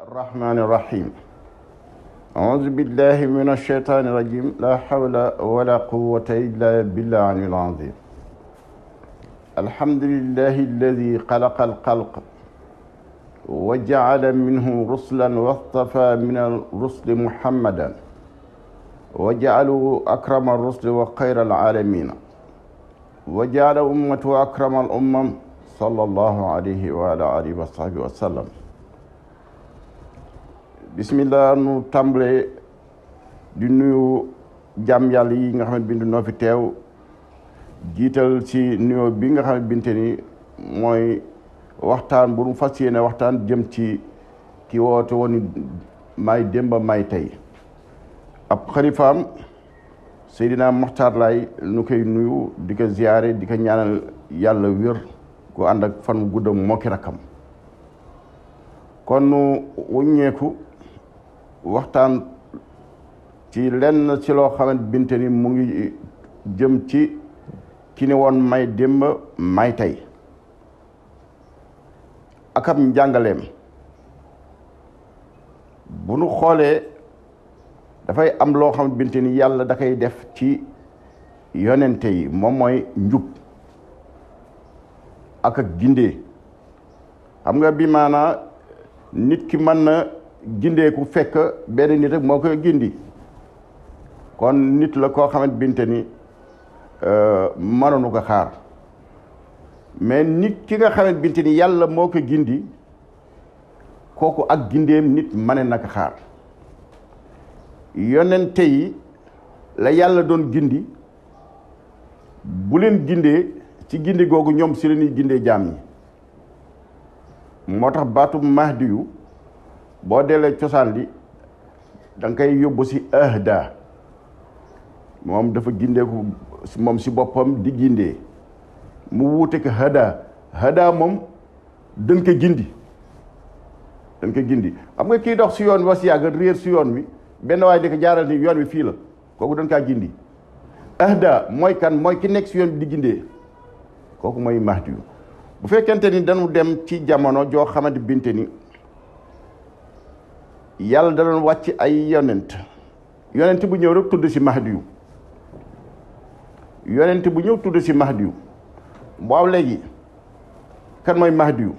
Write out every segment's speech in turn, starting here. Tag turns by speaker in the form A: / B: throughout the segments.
A: الرحمن الرحيم أعوذ بالله من الشيطان الرجيم لا حول ولا قوة إلا بالله العلي العظيم الحمد لله الذي خلق الخلق وجعل منه رسلا واصطفى من الرسل محمدا وجعله أكرم الرسل وخير العالمين وجعل أمته أكرم الأمم صلى الله عليه وعلى آله وصحبه وسلم bismillah nu tàmbale di nuyu jàmm yàlla yi nga xam ne bind noo fi teew jiital ci nuyoo bi nga xam ne binte ni mooy waxtaan bu nu fas yéene waxtaan jëm ci ki woote woon may démba may tey ab xalifaam Seydina Moxtaar Laay nu koy nuyu di ko ziyaare di ko ñaanal yàlla wér ku ànd ak fan guddam moo ki rakkam kon nu wuññeeku waxtaan ci lenn ci loo xamante binte ni mu ngi jëm ci ki ni woon may démb may tey ak ab njàngaleem bu nu xoolee dafay am loo xam binte ni yàlla da koy def ci yonente yi moom mooy njub ak gindee xam nga bi maanaa nit ki mën na gindeeku fekk benn nit rek moo koy gindi kon nit la koo xamante binte ni mënoonu ko xaar mais nit ki nga xamante binte ni yàlla moo ko gindi kooku ak gindeem nit mane na ko xaar yonente yi la yàlla doon gindi bu leen gindee ci gindi googu ñoom si la ñuy gindee jaam ñi moo tax baatu mahdi yu boo deelee cosaan li da nga koy yóbbu si ahda moom dafa gindeeku moom si boppam di gindee mu wuute ko hada moom dañ ko gindi xam nga kii dox si yoon wa si yàgg réer si yoon wi benn waaye di ko jaaral ni yoon wi fii la kooku dañ kaa gindi ahda mooy kan mooy ki nekk si yoon bi di gindee kooku mooy mahdi yu bu fekkente ni dañu dem ci jamono joo xamante binte ni yàlla da doon wàcc ay yonent bu ñëw rek tudd si mahdiyu yonent bu ñëw tudd si mahdiyu waaw léegi kan mooy mahdiyu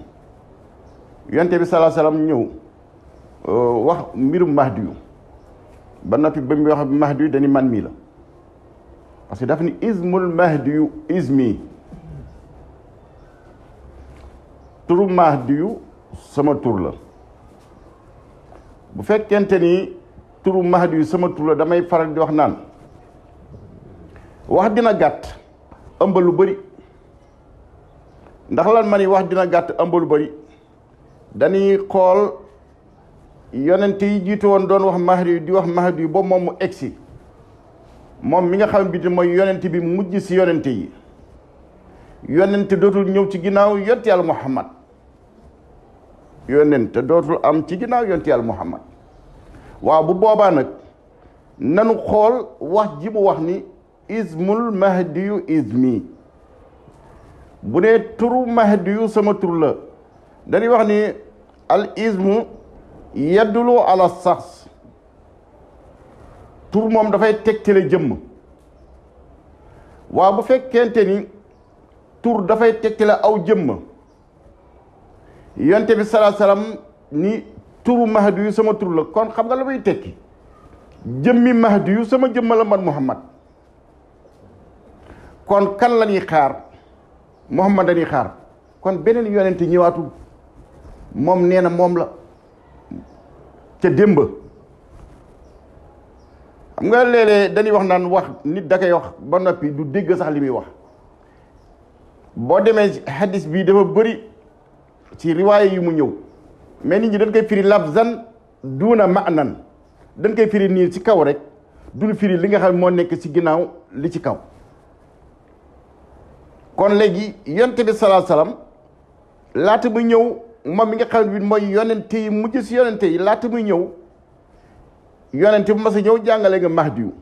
A: yonent bi salaa salaam ñëw wax mbirum mahdiyu ba noppi ba mu wax mahdiyu dañu man mii la parce que dafa ni ismul mahdiyu ismi turu mahdiyu sama tur la bu fekkente ni turu mahdi yu sama tur la damay faral di wax naan wax dina gàtt ëmb lu bëri ndax lan ma ni wax dina gàtt ëmb lu bëri dañuy xool yonent yi jiitu woon doon wax mahdi yu di wax mahdi yu boobu moom mu egsi moom mi nga xam bi mooy yonent bi mujj si yonent yi yonent dootul ñëw ci ginnaaw yonent yàlla Muhammad yonent dootul am ci ginnaaw yonent yàlla Muhammad waaw bu boobaa nag nanu xool wax ji mu wax ni ismul mahdiyu ismi bu dee turu mahdiyu sama tur la dañuy wax ni al ismu yaddulu ala sax tur moom dafay tegtale jëmm waaw bu fekkente ni tur dafay tegtale aw jëmm yonte bi salaa salaam ni turu mahdi yu sama tur la kon xam nga la muy tekki jëmmi mahdi yu sama jëmma la man Muhammad kon kan la ñuy xaar Muhammad dañuy xaar kon beneen yonente ñëwaatul moom nee na moom la ca démb xam nga léeg-léeg dañuy wax naan wax nit da koy wax ba noppi du dégg sax li muy wax boo demee hadis bi dafa bëri ci riwaaya yu mu ñëw mais nit ñi dañ koy firi lafzan duuna maanan dañ koy firi nii ci kaw rek duñu firi li nga xam moo nekk ci ginnaaw li ci kaw kon léegi yonent bi salaa salaam laata muy ñëw moom mi nga xam ne bi mooy yonente yi mujj si yonente yi laata muy ñëw yonente bu mas a ñëw jàngale nga mahdiyu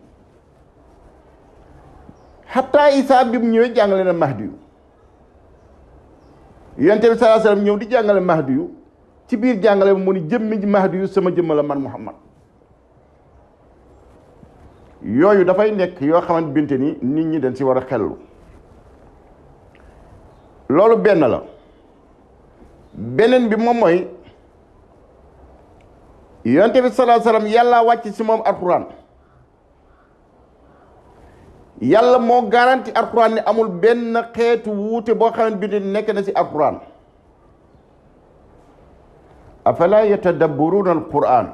A: xataa Isaa bi mu ñëwee jàngale na mahdiyu yonente bi salaa salaam ñëw di jàngale mahdiyu ci biir jàngale mu ni jëmmi mahdi yu sama jëmm la man Muhammad. yooyu dafay nekk yoo xamante binte ni nit ñi dañ si war a xellu. loolu benn la. beneen bi moom mooy yonent bi sallallahu alayhi wasallam yàlla wàcc si moom alquran. yàlla moo garanti alquran ni amul benn xeetu wuute boo xamante binte ni nekk na si alquran. afala yatadabburuuna alquran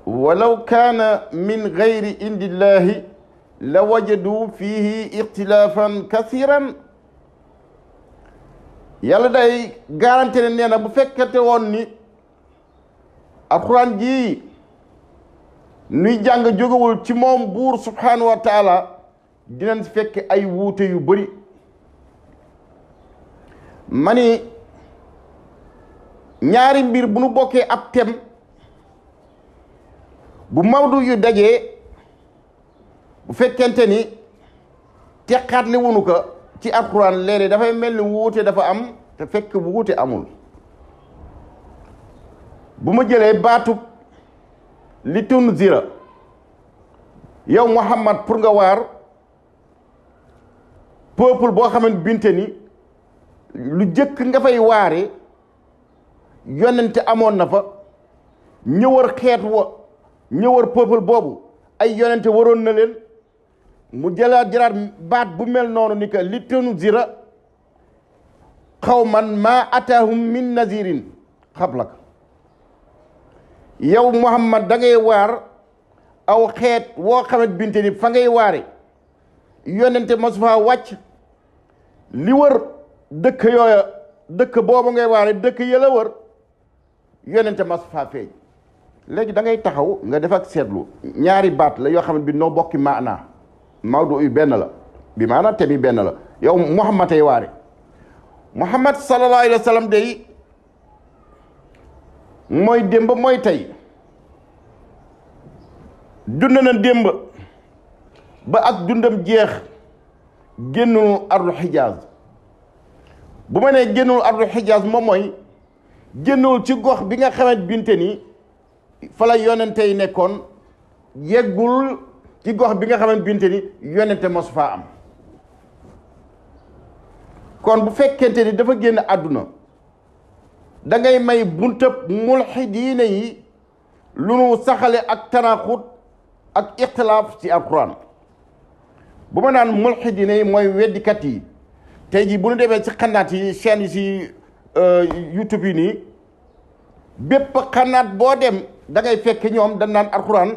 A: walaw kaana min gayri indillahi la wajadu fihi ixtilaafan kasiran. yàlla day garanti ne nee na bu fekkete woon ni alxuraan ji nuy jàng jógewul ci moom buur subhanahu wa taala dinañ fekk ay wuute yu bëri. ma ni ñaari mbir bu nu bokkee ab tem bu mawdu yu dajee bu fekkente ni teqaat li wunu ko ci alxuraan léeg-léeg dafay mel ni wuute dafa am te fekk bu wuute amul. bu ma jëlee baatub li tunzira yow Muhammad pour nga waar peuple boo xamante binte ni lu jëkk nga fay waare yonente amoon na fa ñëwar xeet wa ñëwar peuple boobu ay yonente waroon na leen. mu jëlaat baat bu mel noonu ni que li tunzira qawman maa ataahum min nazirin xablak. yow Muhammad da ngay waar aw xeet woo xamante binte ni fa ngay waare yonente masu faa wàcc li wër dëkk yooya dëkk boobu ngay waare dëkk yëla wër yonente masu faa feeñ. léegi da ngay taxaw nga def ak seetlu ñaari baat la yoo xamante bi noo bokki maanaa mawdu yu benn la bi maanaam te bi benn la yow Muhammad ay waare Muhammad sallallahu alayhi wa sallam day mooy démb mooy tey dund na démb ba ak dundam jeex génnul ardu xijaaz. bu ma nee génnul ardu xijaaz moom mooy génnul ci gox bi nga xamante binte ni fa la yonente yi nekkoon yeggul ci gox bi nga xamante binte ni yonente mosu faa am. kon bu fekkente ni dafa génn àdduna da ngay may buntab mulxidiina yi lu nu saxale ak tanaxut ak ixtilaaf ci alquran. bu ma naan mulxidiina yi mooy weddikat yi tey jii bu nu demee ci xanaat yi chaîne yi ci YouTube yi nii bépp xanaat boo dem da ngay fekk ñoom dañ naan alquran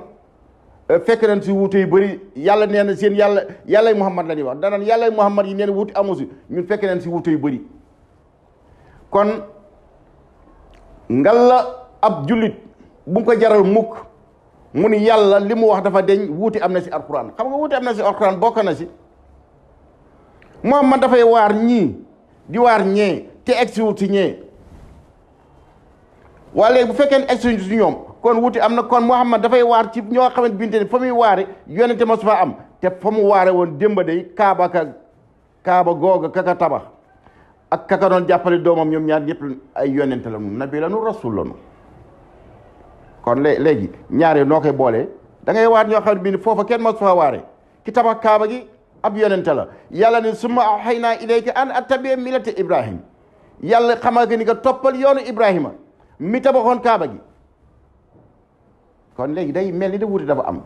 A: fekk nañ si wuute yu bëri yàlla nee na seen yàllay Muhammad la ñuy wax danaan yàllay Muhammad yi nee na wuute amu si ñun fekk nañ si wuute yu bëri. kon ngal la ab jullit bu mu ko jaral mukk mu ni yàlla li mu wax dafa deñ wuute am na si alquran. xam nga wuute am na si alquran bokk na si Muhammad dafay waar ñii di waar ñee te egsiwul si ñee. waaye léegi bu fekkee ne egsiwul si ñoom kon wuute am na kon Muhammad dafay waar ci ñoo xamante binte ne fa muy waare yonente ma su fa am te fa mu waare woon démba day kaaba googa kaka tabax ak kaka doon jàppale doomam ñoom ñaar ñëpp ay yonente la nu nabi la nu rasul la nu. kon léegi ñaare noo koy boolee da ngay waat ñoo xam ne bii foofa kenn ma su fa waare ki tabax kaaba gi ab yonente la yàlla ne summa awhaynaa ilayka an attabi' millata Ibrahim yàlla xamal que ni nga toppal yoonu Ibrahima mi tabaxoon kaaba gi. kon léegi day mel ni da wuute dafa am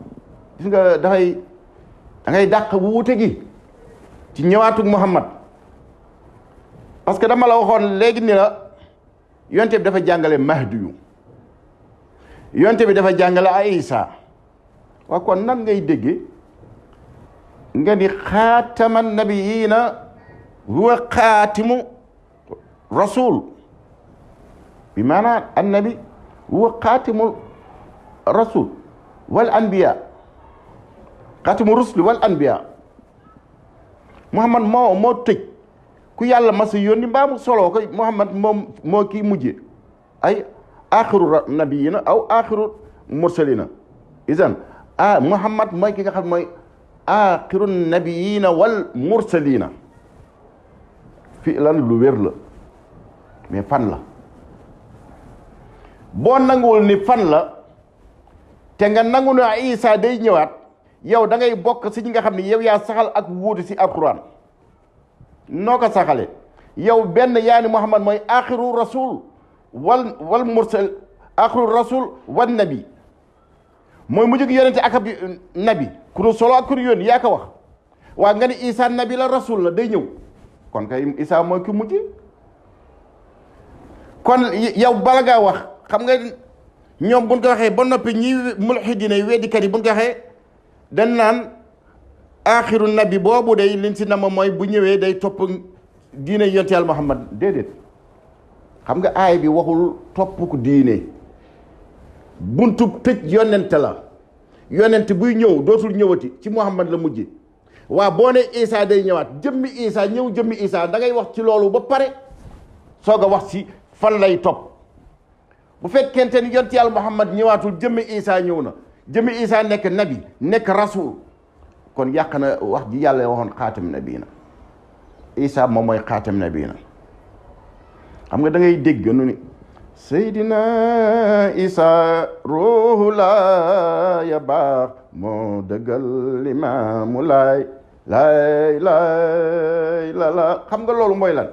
A: gis nga da ngay dàq wuute gi ci ñëwaatug Muhammad parce que dama la waxoon léegi ni la yonte bi dafa jàngale mahdi yu yonte bi dafa jàngale Isa waaw kon nan ngay dégge nga ni xaatama nabiyiina huwa xaatimu rasul bi maanaam annabi huwa xaatimu rasul wal anbiya xaatimu rusli wal anbiya Muhammad moo tëj ku yàlla masa yónni mbaa mu soloo ko Muhammad moom moo kii mujje ay axiru nabiyina aw axiru mursalina isan Muhammad mooy ki nga xam mooy axiru nabiyina wal mursalina fi lan lu wér la mais fan la boo nanguwul ni fan la te nga nangu ne Isa day ñëwaat yow da ngay bokk si ñi nga xam ne yow yaa saxal ak wuuti si alquran noo ko saxale yow benn yaa ni Muhammad mooy axiru rasul wal mursal axiru rasul wan nabi mooy mujj gi yonente ak ab nabi ku nu solo ak ku nu yónni yaa ko wax waa nga ni Isa nabi la rasul la day ñëw kon kay Isa mooy ki mujj kon yow bala ngaa wax xam nga ñoom buñ ko waxee ba noppi ñi mulhidina yi weddikat yi buñ ko waxee dañ naan axiru nabi boobu day liñ si nama mooy bu ñëwee day topp diine yonent Yàlla Muhammad déedéet xam nga aay bi waxul topp ko diine buntub tëj yonent la yonent buy ñëw dootul ñëwati ci Muhammad la mujj waa boo ne Isa day ñëwaat jëmmi Isa ñëw jëmmi Isa da ngay wax ci loolu ba pare soog a wax si fan lay topp bu fekkente ni yonent Yàlla Muhammad ñëwaatul jëmmi Isa ñëw na jëmmi Isa nekk nabi nekk rasul kon yàq na wax ji yàlla waxoon xaatam nabiina Isa moom mooy xaatam nabiina xam nga da ngay dégg nu ni Seydina Isa ruuhu laa ya baax moo dëggal limaamu laay la xam nga loolu mooy lan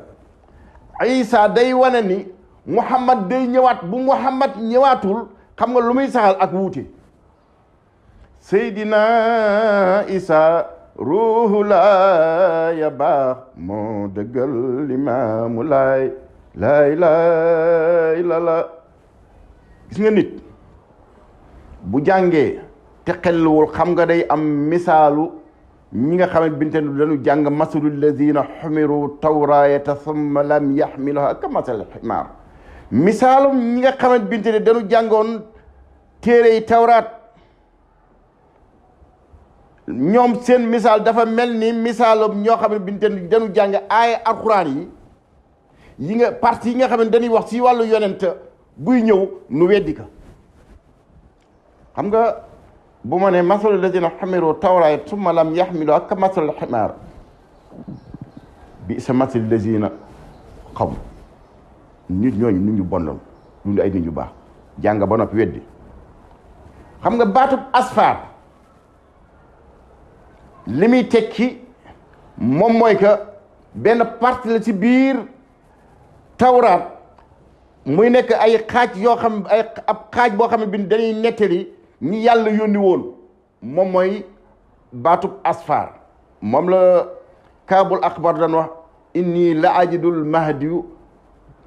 A: Isa day wane ni Muhammad day ñëwaat bu Muhammad ñëwaatul xam nga lu muy saxal ak wuute Seydina Isa ruuhu laa ya baax moo dëggal limaamu laay la gis nga nit bu jàngee te xelluwul xam nga day am misaalu ñi nga xam ne binte dañu jàng masalu lazina xumiru tawraayata summa lam yaxmiluha ka masal ximaar misaalum ñi nga xam ne binte ne dañu jàngoon téere yi tawraat ñoom seen misaal dafa mel ni misaalum ñoo xam ne binte dañu jàng aaya alxuraan yi nga partie yi nga xam ne dañuy wax ci wàllu yonent buy ñëw nu weddi ka xam nga bu ma ne masalu lazina xamiru tawraat summa lam yaxmiluha ka masal ximaar bi sa masal lazina xam nit ñooñu nit ñu bondoon ñu ay nit ñu baax jàng ba noppi weddi xam nga baatub asfaar li muy tekki moom mooy que benn partie la ci biir tawraat muy nekk ay xaaj yoo xam ay ab xaaj boo xam ne bi dañuy nettali ñi yàlla yónni woon moom mooy baatub asfaar moom la kaabul axbar dan wax inni la ajidul mahdiyu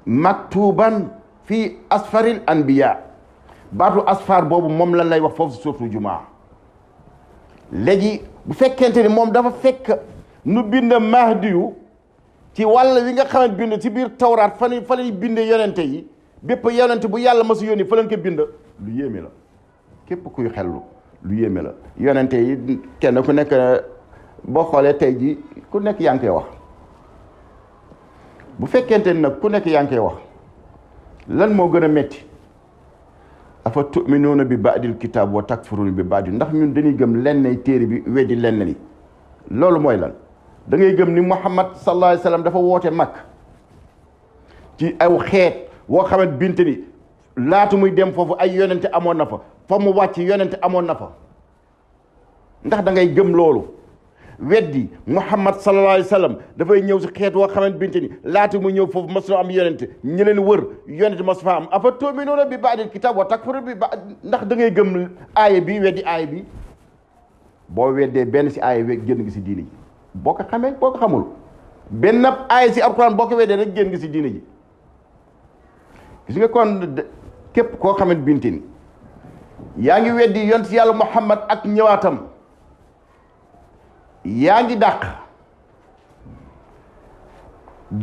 A: maktuban fii asfaril anbiya baatu asfaar boobu moom lan lay wax foofu si suuratu jumaa léegi bu fekkente ni moom dafa fekk nu bind mahdiyu ci wàll wi nga xamante bind ci biir tawraat fa lañ binde yonente yi bépp yonente bu yàlla ma si yónni fa lañ ko bind lu yéeme la képp kuy xellu lu yéeme la yonente yi kenn ku nekk boo xoolee tey ji ku nekk yaa ngi koy wax bu fekkente ni nag ku nekk yaa ngi koy wax lan moo gën a metti afa tuminuuna bi baadil kitaab wa takfuruuna bi baadi ndax ñun dañuy gëm lenn téere bi weddi lenn li loolu mooy lan da ngay gëm ni Muhammad sallallahu alayhi wa sallam dafa woote mag ci aw xeet woo xamante binte ni laatu muy dem foofu ay yonente amoon na fa mu wàcc yonente amoon na fa ndax da ngay gëm loolu weddi Muhammad sallallahu alayhi wa sallam dafay ñëw si xeet woo xamante binte ni laatu muy ñëw foofu mas na am yonente ñi leen wër yonente mas fa am afa tu'minuuna bi ba'dil kitaab wa takfuruuna bi ba'd ndax da ngay gëm aaya bi weddi aaya bi boo weddee benn si aaya bi génn gi si diini ji boo ko xamee boo ko xamul benn aaya si alquran boo ko weddee rek génn gi si diini ji gis nga kon képp koo xamante binte ni yaa ngi weddi yonent yàlla Muhammad ak ñëwaatam yaa ngi dàq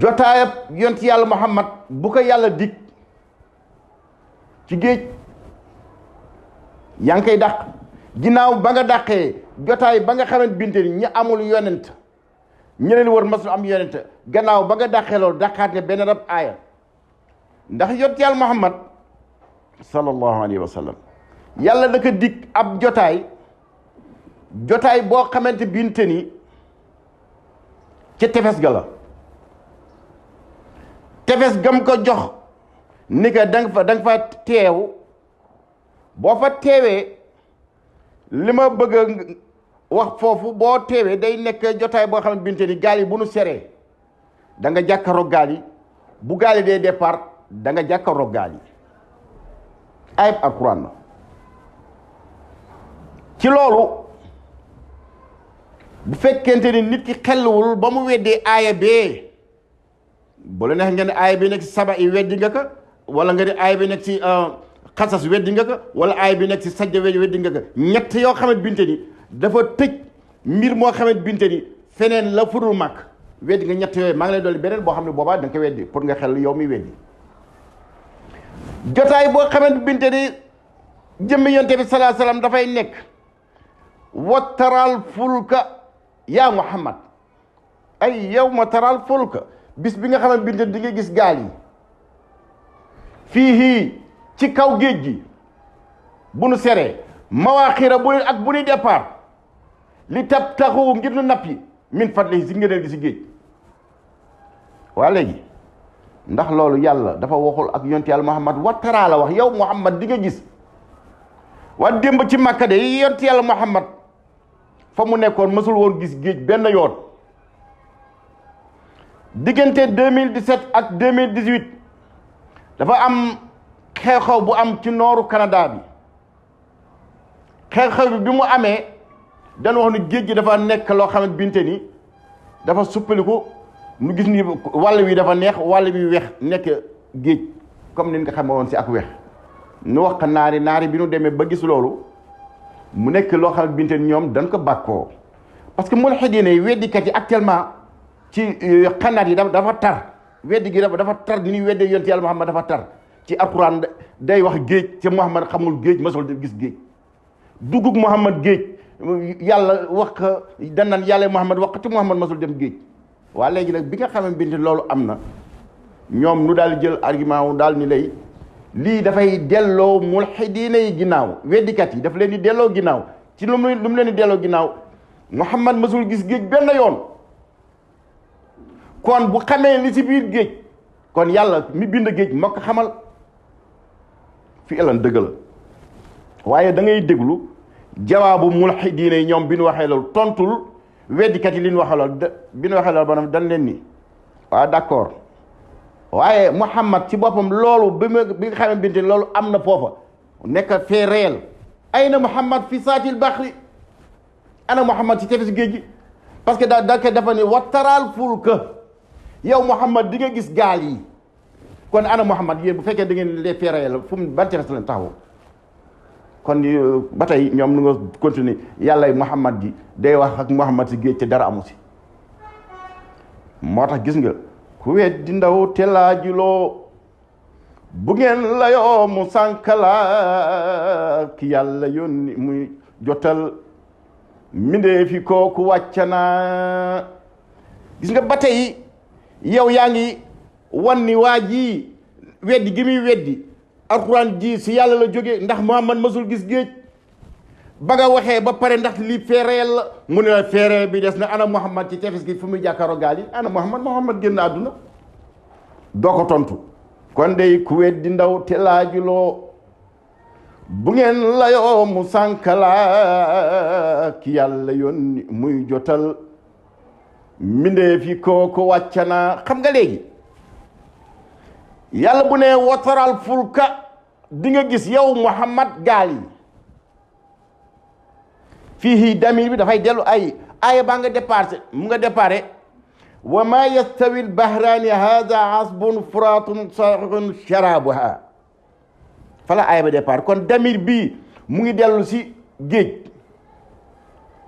A: jotaayab yonent yàlla Muhammad bu ko yàlla dig ci géej yaa ngi koy dàq ginnaaw ba nga dàqee jotaay ba nga xamante binte ni ñi amul yonent ñi leen war masul am yonent gannaaw ba nga dàqee loolu dàqaat nga benn rab aaya ndax yonent yàlla Muhammad sallallahu alayhi wa sallam yàlla da ko dig ab jotaay boo xamante binte ni ca tefes ga la tefes gam ko jox ni ka da nga fa teew boo fa teewee li ma bëgg a wax foofu boo teewee day nekk jotaay boo xam ne binte ni gaal yi bu nu seree da nga jàkkaaroo gaal yi bu gaal yi dee départ da nga jàkkaaroo gaal yi ayib alquran la ci loolu bu fekkente ni nit ki xelluwul ba mu weddee aaya bee bu la neex nga ne aaya bi nekk ci saba yi weddi nga ko wala nga ne aaya bi nekk ci xasas weddi nga ko wala aaya bi nekk ci sajja weddi nga ko ñett yoo xamante binte ni dafa tëj mbir moo xamante binte ni feneen la fudul màkk weddi nga ñett yooyu maa ngi lay dolli beneen boo xam ne boobaa da nga ko weddi pour nga xel yow mi weddi jotaay boo xamante binte ni jëmmi yonte bi salaa salaam dafay nekk wattaral fulka yaa Muhammad ay yow ma taral fulka bis bi nga xamante binte di nga gis gaal yi fii ci kaw géej gi bu nu seree mawaaxira bu ak bu nuy départ li tab taxu ngir nu nappi min fadli si ngëneel gi si géej waa léegi ndax loolu yàlla dafa waxul ak yonte yàlla Muhammad wattaraa la wax yow Muhammad di nga gis waa démb ci Makka de yonte yàlla Muhammad fa mu nekkoon mësul woon gis géej benn yoon diggante 2017 ak 2018 dafa am xew-xew bu am ci nooru Canada bi xew-xew bi mu amee dañu wax ni géej gi dafa nekk loo xamante binte ni dafa suppaliku nu gis ni wàll wi dafa neex wàll bi weex nekk géej comme ni nga xamee woon si ak weex nu wax naari bi nu demee ba gis loolu mu nekk loo xamante binte ni ñoom dañ ko bàkkoo parce que mulhidiin yi weddikat yi actuellement ci xanaat yi dafa tar weddi gi dafa tar ni ñuy weddee yonent yàlla Muhammad dafa tar ci alquran day wax géej te Muhammad xamul géej masul gis géej duggug Muhammad géej yàlla wax danaan yàlla Muhammad wax te Muhammad masul dem géej waa léegi nag bi nga xamee binte loolu am na ñoom nu daal jël argument wu daal ni lay lii dafay delloo mulhidiin yi ginnaaw weddikat yi daf leen di delloo ginnaaw ci lu mu leen di delloo ginnaaw Muhammad masul gis géej benn yoon kon bu xamee li ci biir géej kon yàlla mi bind géej moo ko xamal fi elan dëgg la waaye da ngay déglu jawaabu mulhidiin yi ñoom bi ñu waxee loolu tontul weddikat yi li ñu waxee loolu bi ñu waxee loolu ba dañ leen ni waaw d'accord waaye Muhammad ci boppam loolu bi nga xamee binte loolu am na foofa nekk fait réel ay na Muhammad fi saatil baxri ana Muhammad ci tefes géej gi parce que dafa ni wattaraal fulka yow Muhammad di nga gis gaal yi kon ana Muhammad yéen bu fekkee da ngeen les fait réel fu mu ban tefes leen taxaw kon ba tey ñoom nu nga continuer yàlla Muhammad ji day wax ak Muhammad si géej te dara amu si moo tax gis nga ku weddi ndaw te laajuloo bu ngeen layoo mu sànkala ki yàlla yónni muy jotal mindee fi kooku wàccana gis nga ba tey yow yaa ngi wan ni waa ji weddi gi muy weddi alxuraan ji si yàlla la jógee ndax Muhammad masul gis géej ba nga waxee ba pare ndax lii feereel la mu ne la feereel bi des na ana Muhammad ci tefes gi fu muy jàkkaaroo gaal yi ana Muhammad génn àdduna doo ko tontu kon dey ku weddi ndaw te laajuloo bu ngeen layoo mu sànkala ki yàlla yónni muy jotal mbindee fi kooku wàccana xam nga léegi yàlla bu ne wataral fulka di nga gis yow Muhammad gaal yi fii damir bi dafay dellu ay aaya baa nga déparé mu nga déparé wa ma yastawi lbahraani hada asbun furatun saxun sharabuha fala aaya ba départ kon damir bii mu ngi dellu si géej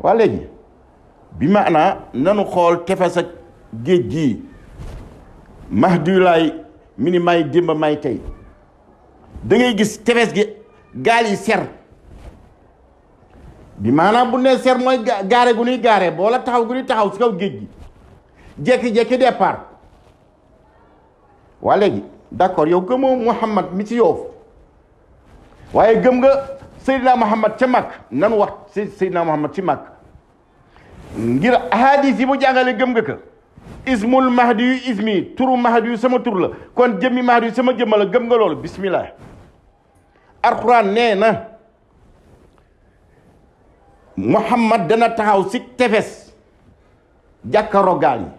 A: waa léegi bi maanaa nanu xool tefes ak géej gii mahdulaay mi ni may démba may tey da ngay gis tefes gi gaal yi ser bi maanaam bu ne ser mooy gaare gu ñuy gaare boola taxaw gu ñuy taxaw si kaw géej gi jekki-jekki départ waa léegi d'accord yow gëmoo Muhammad mi ci Yoof waaye gëm nga Seydina Muhammad ca Makk nanu wax Seydina Muhammad ci Makk ngir hadis yi mu jàngale gëm nga ko ismul mahdi yu ismi turu mahdi yu sama tur la kon jëmmi mahdi yu sama jëmma la gëm nga loolu bismillah alquran nee na Muhammad dana taxaw si tefes jàkkaaroo gaal yi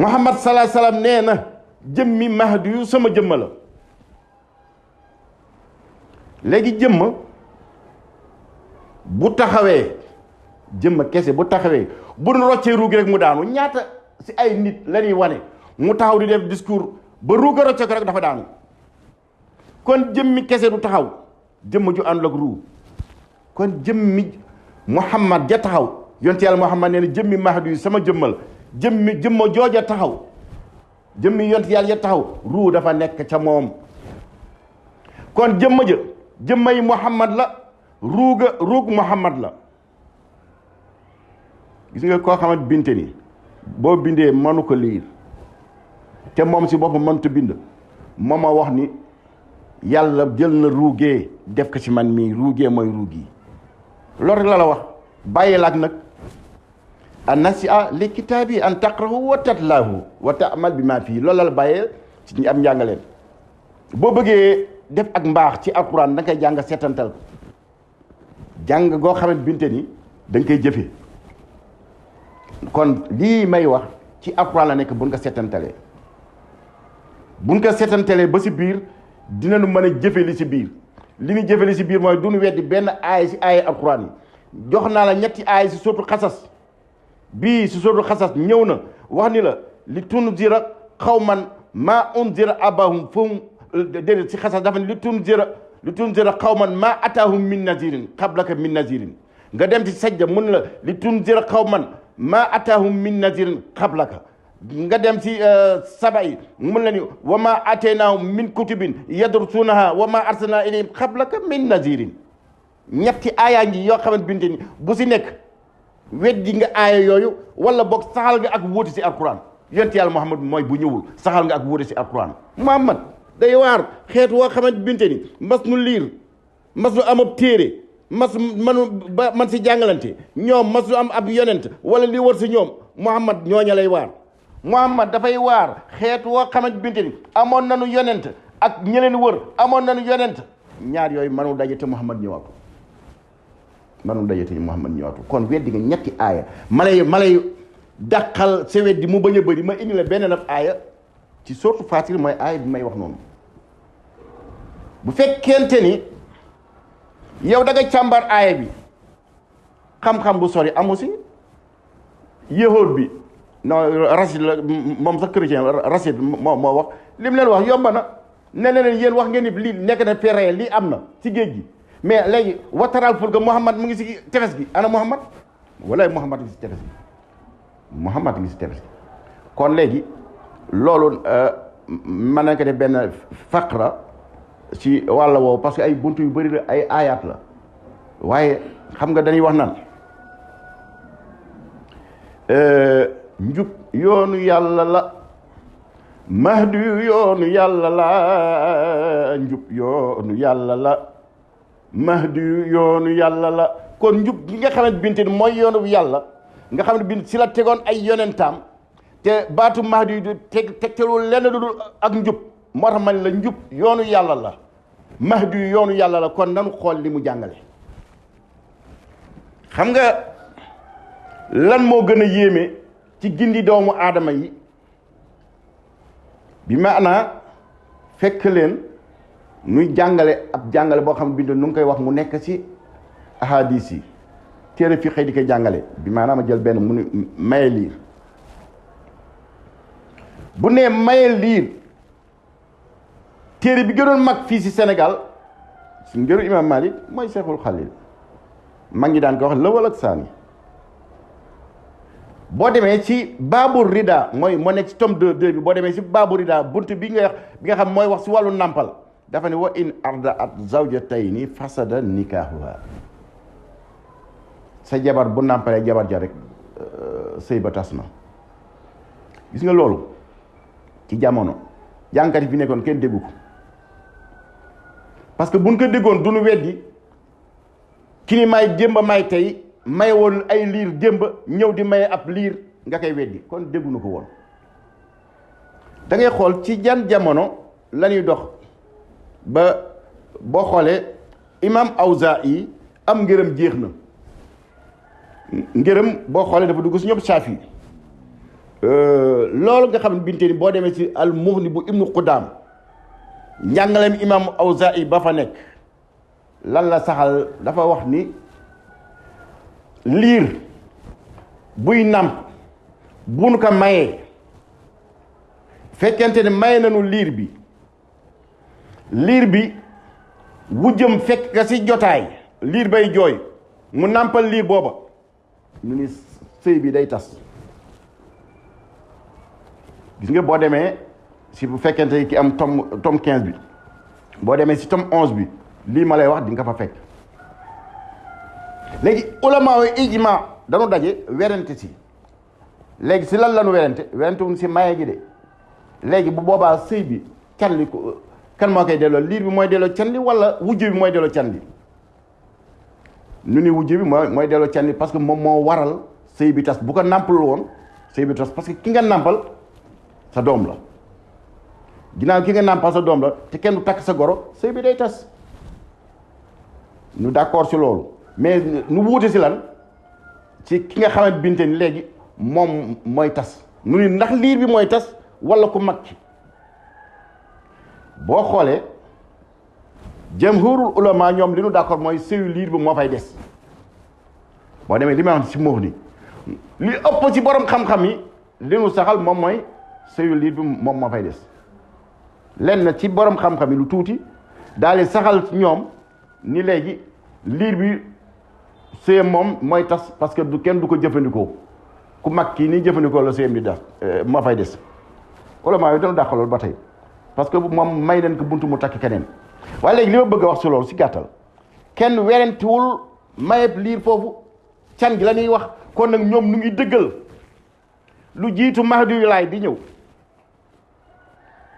A: Muhammad salaa salaam nee na jëmmi mahdi yu sama jëmma la léegi jëmma bu taxawee jëmma kese bu taxawee bu nu roccee ruugi rek mu daanu ñaata si ay nit la ñuy wane mu taxaw di def discours ba ruuga rocce ko rek dafa daanu kon jëmmi kese du taxaw jëmma ju àndul ak ruu kon jëmmi Muhammad ja taxaw yonent yàlla Muhammad nee na jëmmi mahdi yu sama jëmmal jëmma jooja taxaw jëmmi yonent yàlla ja taxaw ruu dafa nekk ca moom kon jëmma yi Muhammad la ruug Muhammad la gis nga koo xamante binte ni boo bindee mënu ko liir te moom si boppam mënut bind moom a wax ni yàlla jël na ruugee def ko ci man mii ruugee mooy ruug yi loolu rek la wax bàyyi laak nag an nasia li kitaabi an taqrahu wa tatlaahu wa taamal bi maa fii loolu la bàyyee ci ñu am njàngaleen boo bëggee def ak mbaax ci alquran da nga koy jàng seetantal ko jàng goo xamante binte ni da nga koy jëfe kon lii may wax ci alquran la nekk buñ ko seetantalee ba si biir dinañu mën a jëfe li si biir li ñu jëfe li si biir mooy duñu weddi benn aay si aay alquran yi jox naa la ñetti aay si sootu xasas bii si sootu xasas ñëw na wax ni la li tunzira qawman maa unzira abahum fahum déedéet si xasas dafa ne li tunzira qawman maa ataahum min nazirin qablaka min nazirin nga dem ci sajda mun la li tunzira qawman maa ataahum min nazirin qablaka nga dem ci saba yi mun la ni wa maa ataynaahum min kutubin yadrusunaha wa maa arsalna ilayhim qablaka min nazirin ñetti aayaa ngi yoo xamante binte ni bu si nekk weddi nga aaya yooyu wala boog saxal nga ak wuute si alquran yonent yàlla Muhammad mooy bu ñëwul saxal nga ak wuute si alquran Muhammad day waar xeet woo xamante binte ni mas nu liir mas nu am ab téere man si jàngalante ñoom mas nu am ab yonent wala li war si ñoom Muhammad ñooña lay waar Muhammad dafay waar xeet woo xamante binte ni amoon nañu yonent ak ñeleen wër amoon nañu yonent ñaar yooyu mënu daje te Muhammad ñëwaatu kon weddi nga ñetti aaya malay dàqal sa weddi mu bañ a bëri ma indi la beneen ab aaya ci sourate Fatir mooy aaya bi may wax noonu bu fekkente ni yow da nga càmbar aaya bi xam-xam bu sori amu si yahud bi non Rachid la moom sax chrétien Rachid moo wax li mu leen wax yomba na ne leen yéen wax ngeen ni lii nekk na péré lii am na ci géej gi mais léegi wataraal fulka Muhammad mu ngi si tefes gi ana Muhammad walaay Muhammad ngi si tefes gi kon léegi loolu mën nañ ko def benn faqra ci wàlla woowu parce que ay buntu yu bëri la ay aayaat la waaye xam nga dañuy wax naan njub yoonu yàlla la mahdi yoonu yàlla la njub yoonu yàlla la mahdi yoonu yàlla la kon njub gi nga xamante binte ni mooy yoonu yàlla nga xam ne bint si la tegoon ay yonentaam te baatu mahdi yu tegtalul lenn lu dul ak njub moo tax man la njub yoonu yàlla la mahdi yoonu yàlla la kon nanu xool li mu jàngale xam nga lan moo gën a yéeme ci gindi doomu aadama yi bi maanaa fekk leen nuy jàngale ab jàngale boo xam ne bind nu ngi koy wax mu nekk ci ahadis yi téere fi xëy di koy jàngale bi maanaam ma jël benn mu ne maye liir bu nee maye liir téere bi gënoon mag fii ci Sénégal su ngëru imam Malik mooy Seexul Xalil mag ñi daan ko wax lawal ak saani boo demee ci baabu rida mooy moo nekk ci tome 2 bi boo demee ci baabu rida bunt bi nga xam mooy wax ci wàllu nàmpal dafa ne wa in ardaat zawjatayni fasada nikaahuha sa jabar bu nàmpalee jabar ja rek sëy ba tas na gis nga loolu ci jamono jàngkat yi fi nekkoon kenn déggu ko parce que buñ ko déggoon duñu weddi ki ni may démb may tey may woon ay liir démb ñëw di maye ab liir nga koy weddi kon dégguñu ko woon. da ngay xool ci jan jamono la ñuy dox ba boo xoolee imam Awzaa'i am ngërëm jeex na ngërëm boo xoolee dafa dugg si ñoom Shaafi loolu nga xam ne binte ni boo demee ci al Mughni bu Ibnu Qudaam njàngaleem imam Awzaa'i ba fa nekk lan la saxal dafa wax ni liir buy nàmp bu nu ko mayee fekkente ne maye nañu liir bi wujjëm fekk ka ci jotaay liir bay jooy mu nàmpal liir booba ñu ni sëy bi day tas. gis nga boo demee si bu fekkente ki am tome 15 bi boo demee si tome 11 bi lii ma lay wax di nga fa fekk. léegi ulama wa ijma dañu daje werante si léegi si lan lañu werante wuñ si maye gi de léegi bu boobaa sëy bi can li ko kan moo koy delloo liir bi mooy delloo can li wala wujj bi mooy delloo can li nu ni wujj bi mooy delloo can li parce que moom moo waral sëy bi tas bu ko nàmpal woon sëy bi tas parce que ki nga nàmpal sa doom la ginnaaw ki nga nàmpal sa doom la te kenn du takk sa goro sëy bi day tas ñu d'accord si loolu mais nu wuute si lan ci ki nga xamante binte ni léegi moom mooy tas nu ni ndax liir bi mooy tas wala ku mag ki boo xoolee jamhurul ulama ñoom li ñu d'accord mooy sëyu liir bi moo fay des boo demee li may wax si Mughni li ëpp ci borom xam-xam yi li ñu saxal moom mooy sëyu liir bi moom moo fay des lenn ci borom xam-xam yi lu tuuti daal di saxal ñoom ni léegi liir bi sëyam moom mooy tas parce que du kenn du ko jëfandikoo ku mag kii nii jëfandikoo la sëyam di das moo fay des ulama yi dañu dàq loolu ba tey parce que moom may nañ ko buntu mu takk keneen waaye léegi li ma bëgg a wax si loolu si gàttal kenn werentiwul mayeb liir foofu can gi la ñuy wax kon nag ñoom nu ngi dëggal lu jiitu Mahdi yu laay di ñëw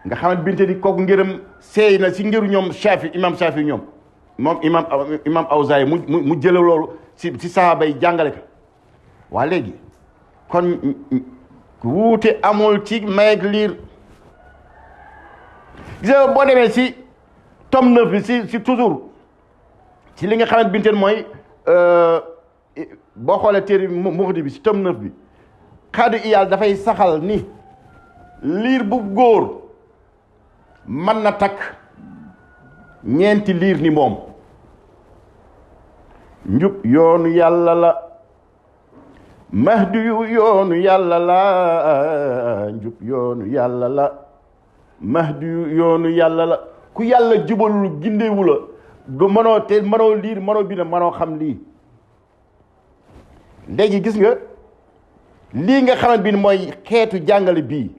A: nga xamante binte di kooku ngërëm seey na si ngëru ñoom Shaafi imam Shaafi ñoom moom imam Awzaa'i mu jële loolu si sahaaba yi jàngale ko waa léegi kon wuute amul ci mayeg liir gis nga boo demee si tome 9 bi si toujours ci li nga xamante binteen mooy boo xoolee téere Mughni bi si tome 9 bi xaadu iyaal dafay saxal ni liir bu góor mën na takk ñeenti liir ni moom njub yoonu yàlla la mahdi yu yoonu yàlla la njub yoonu yàlla la mahdi yu yoonu yàlla la ku yàlla jubalul gindeewu la du mënoo te mënoo liir mënoo bind mënoo xam lii léegi gis nga lii nga xamante bi mooy xeetu jàngale bii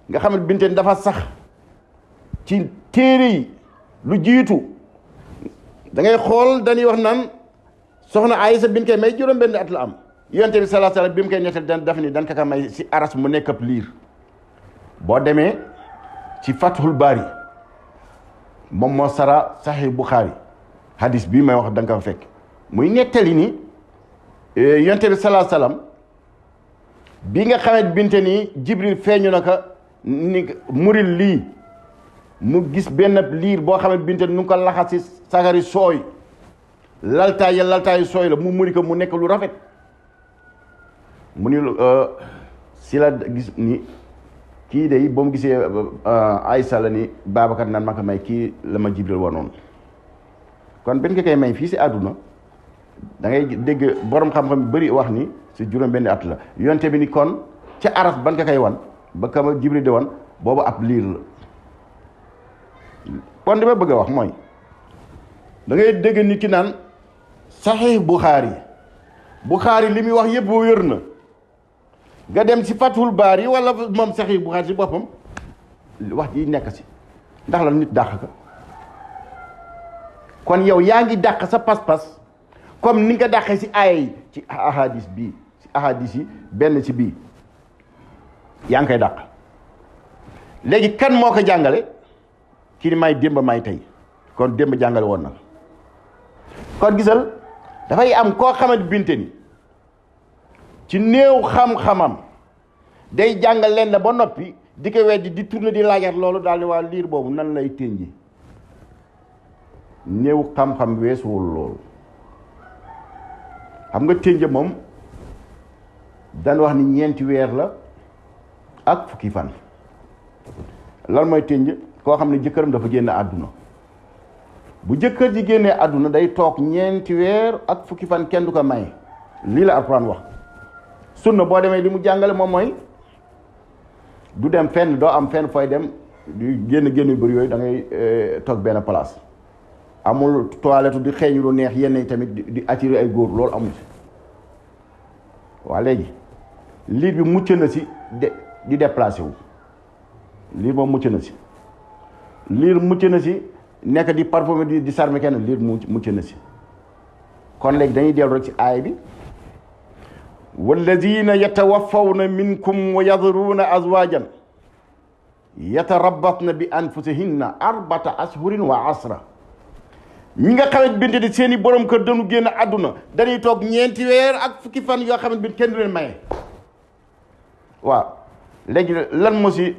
A: nga xamante binteen dafa sax ci téere yi lu jiitu da ngay xool dañuy wax naan soxna Aysa bin koy may juróom benn at la am yonte bi sallallahu alayhi wasallam bi mu koy nettal daf ni dan ka may si aras mu nekk ab liir boo demee ci Fathul Bari moom moo sara Sahih Bukhari hadis bii may wax da nga ko fekk muy nettali ni yonte bi sallallahu alayhi wasallam bi nga xamante binte ni Jibril feeñu na ko ni muril lii mu gis benn liir boo xamante binte nu ngi ko laxas si sagari sooy laltaayu sooy la mu muri ko mu nekk lu rafet mu ni si la gis ni kii de ba mu gisee Aysa la ni Babacar naan ma ko may kii la ma Jibril wanoon kon benn nga koy may fii si àdduna da ngay dégg borom xam-xam yu bëri wax ni si juróom benn at la yonte bi ni kon ca aras ban nga koy wan ba ka ma Jibril de wan boobu ab liir la kon li ma bëgg a wax mooy da ngay dégg nit ki naan Sahih Bukhari li muy wax yëpp wér na nga dem si Fathul Bari wala moom Sahih Bukhari si boppam wax ji nekk si ndax la nit dàq ka kon yow yaa ngi dàq sa pas-pas comme ni nga dàqee si aaya yi ci ahadis bii si ahadis yi benn ci bii yaa ngi koy dàq léegi kan moo ko jàngale kii ni may démb may tey kon démb jàngale woon na kon gisal dafay am koo xamante binte ni ci néew xam-xamam day jàngal leen la ba noppi di ko weddi di tourner di laajaat loolu daal di waa liir boobu nan lay tënji néew xam-xam weesuwul loolu xam nga tënj moom daan wax ni ñeenti weer la ak fukki fan lan mooy tënj koo xam ne jëkkëram dafa génn àdduna bu jëkkër ji génnee àdduna day toog ñeenti weer ak fukki fan kenn du ko may lii la Alxuraan wax sunna boo demee li mu jàngale moom mooy du dem fenn doo am fenn fooy dem du génn yu bëri yooyu da ngay toog benn place amul toilette di xeeñ lu neex yenn yi tamit di attirer ay góor loolu amul si waa léegi liir bi mucc na si di déplacé wu liir moom mucc na si liir mucc na si nekk di parfumé di sarme kenn liir mucc na si kon léegi dañuy dellu rek ci aay bi walladina yatawaffawna minkum wa yadruuna azwajan yatarabbasna bi anfusihinna arbata ashhurin wa asra ñi nga xamante binte di seeni borom kër dañu génn àdduna dañuy toog ñeenti weer ak fukki fan yoo xamante bi kenn du leen maye waaw léegi lan moo si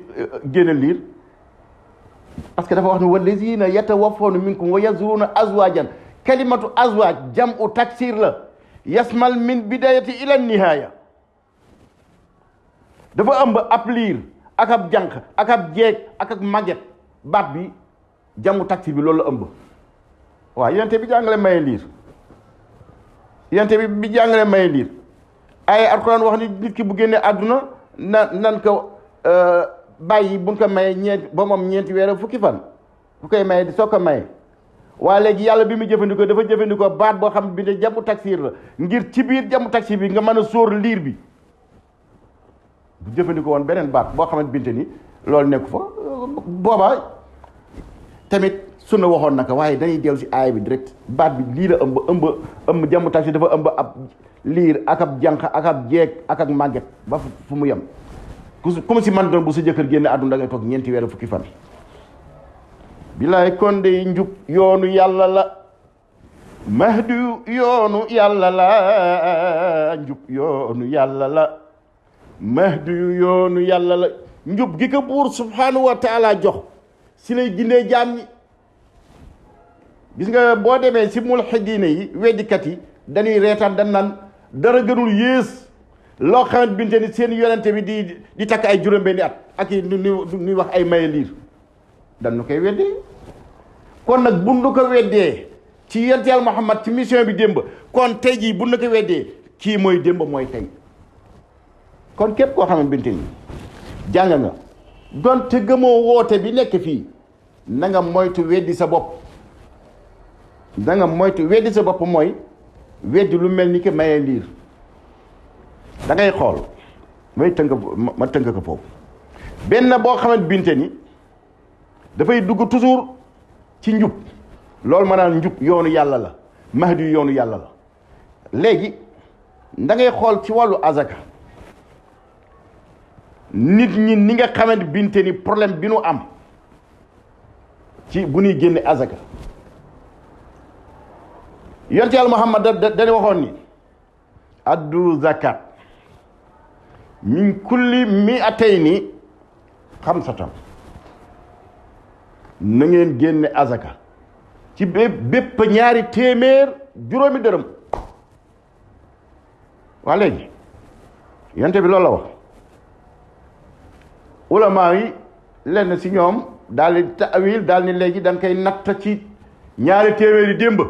A: génn liir parce que dafa wax ne wallazina yatawaffawna minkum wa yazruuna azwajan kalimatu azwaj jam'u taksir la yasmal min bidayati ila nihaaya dafa ëmb ab liir ak ab jànq ak ab jeeg ak ab màgget baat bi jam'u taksir bi loolu la ëmb waaw yonent bi jàngale maye liir yonent bi jàngale maye liir ay Alxuraan wax ni nit ki bu génnee àdduna nan ko bàyyi buñ ko maye ba moom ñeenti weer fukki fan bu koy maye soo ko maye waaye léegi yàlla bi mu jëfandikoo dafa jëfandikoo baat boo xam bi ne jamu taksir la ngir ci biir jamu taksir bi nga mën a sóor liir bi bu jëfandikoo woon beneen baat boo xamante binte ni loolu nekku fa boobaa tamit sunna waxoon naka waaye dañuy dellu si aay bi direct baat bi lii la ëmb jamu taksir dafa ëmb ab liir ak ab jànq ak ab jeeg ak ak màgget ba fu mu yem comme si man doon bu sa jëkkër génne àdduna da ngay toog ñeenti weer fukki fan bilaay kon de njub yoonu yàlla la mahdi yoonu yàlla la njub yoonu yàlla la mahdi yoonu yàlla la njub gi ko buur subhanahu wa taala jox si lay gindee jaam ñi gis nga boo demee si mulhidiina yi weddikat yi dañuy reetaan dañ naan dara gënul yées loo xamante binte ni seen yonente bi di takk ay juróom-benni at ak yi nuy wax ay maye liir dañu koy weddee kon nag bu nu ko weddee ci yonent Yàlla Muhammad ci mission bi démb kon tey jii bu nu ko weddee kii mooy démb mooy tey kon képp koo xamante binte ni jàng nga donte gëmoo woote bi nekk fii na nga moytu weddi sa bopp da nga moytu weddi sa bopp mooy weddi lu mel ni que maye liir da ngay xool ma tënk ko foofu benn boo xamante binte ni dafay dugg toujours ci njub loolu ma naan njub yoonu yàlla la mahdi yoonu yàlla la léegi da ngay xool ci wàllu azaka nit ñi ni nga xamante binte ni problème bi nu am ci bu ñuy génne azaka yonent Yàlla Muhammad dañu waxoon ni addu zakat min kulli mi'atayni xamsatan na ngeen génne azaka ci bépp ñaari téeméer juróomi dërëm waa léegi yonent bi loolu la wax ulama yi lenn si ñoom daal di taawil daal ni léegi da nga koy natt ci ñaari téeméeri démb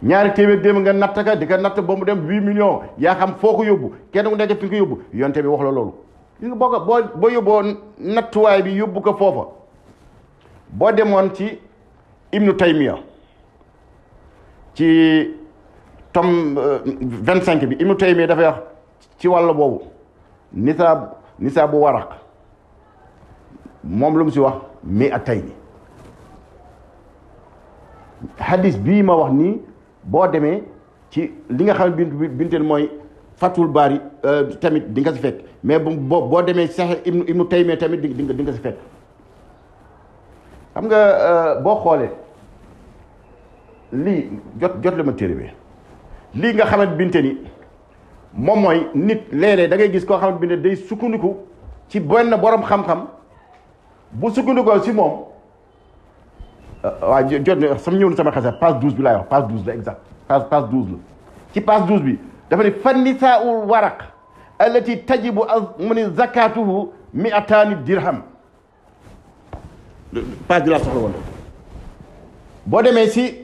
A: ñaari téeméer démb nga natt ka di ko natt ba mu dem 8 millions yaa xam foo ko yóbbu kenn ku nekk fi nga ko yóbbu yonte bi wax la loolu gis nga boo yóbboo nattuwaay bi yóbbu ko foofa boo demoon ci Ibnu Taymiya ci tome 25 bi Ibnu Taymiya dafay wax ci wàll boobu nisaab bu waraq moom lu mu si wax mi at tey hadis bii ma wax nii boo demee ci li nga xam ne binteen mooy Fathul Bari tamit di nga si fekk mais boo demee Sahih Ibnu Taymiya tamit di nga si fekk xam nga boo xoolee lii jot la ma téere bi lii nga xamante binte ni moom mooy nit léeg-léeg da ngay gis koo xamante ne day sukkandiku ci benn borom xam-xam bu sukkandikoo si moom waaw jot sama ñëw na sama xase page 12 bi laay wax page 12 la exact page 12 la ci page 12 bi dafa ne fan nisaa'ul waraq allati tajibu mu ni zakatuhu mi'atani dirham page bi laa soxla woon boo demee si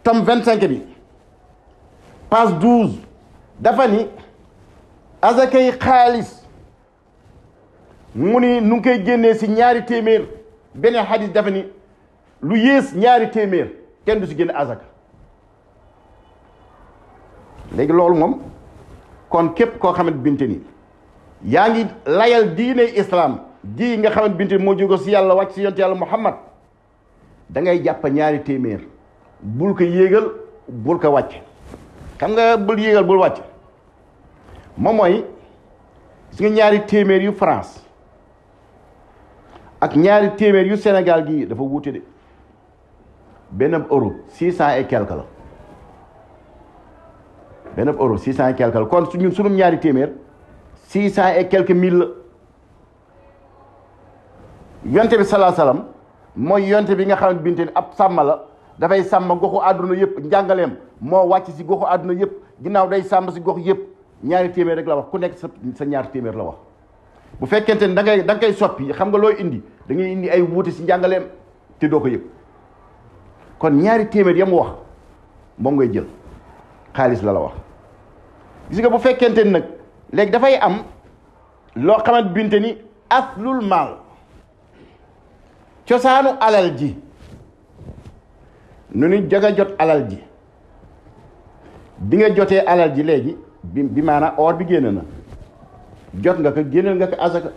A: tome 25 bi page 12 dafa ni azakay xaalis mu ni nu ngi koy génnee si ñaari téeméer beneen xadis dafa ni lu yées ñaari téeméer kenn du si génne azaka léegi loolu moom kon képp koo xamante binte ni yaa ngi layal diine islam ji nga xamante binte moo jóge si yàlla wàcc si yonent yàlla muhammad da ngay jàpp ñaari téeméer bul ko yéegal bul ko wàcc xam nga bul yéegal bul wàcc moom mooy gis nga ñaari téeméer yu France ak ñaari téeméer yu Sénégal gii dafa wuute de benn euro 600 et quelque la benn euro 600 et quelque la kon ñun sunu ñaari téeméer 600 et quelques mille la yonte bi salaa salaam mooy yonte bi nga xamante binte ni ab sàmm la dafay sàmm goxu àdduna yëpp njàngaleem moo wàcc si goxu àdduna yëpp ginnaaw day sàmm si gox yëpp ñaari téeméer rek la wax ku nekk sa ñaari téeméer la wax bu fekkente ne da nga koy soppi xam nga looy indi da ngay indi ay wuute si njàngaleem te doo ko yëg kon ñaari téeméer ya mu wax moom ngay jël xaalis la wax gis nga bu fekkente ni nag léegi dafay am loo xamante binte ni aslul maal cosaanu alal ji nu ni jaga jot alal ji bi nga jotee alal ji léegi bi maanaam or bi génn na jot nga ko génneel nga ko azaka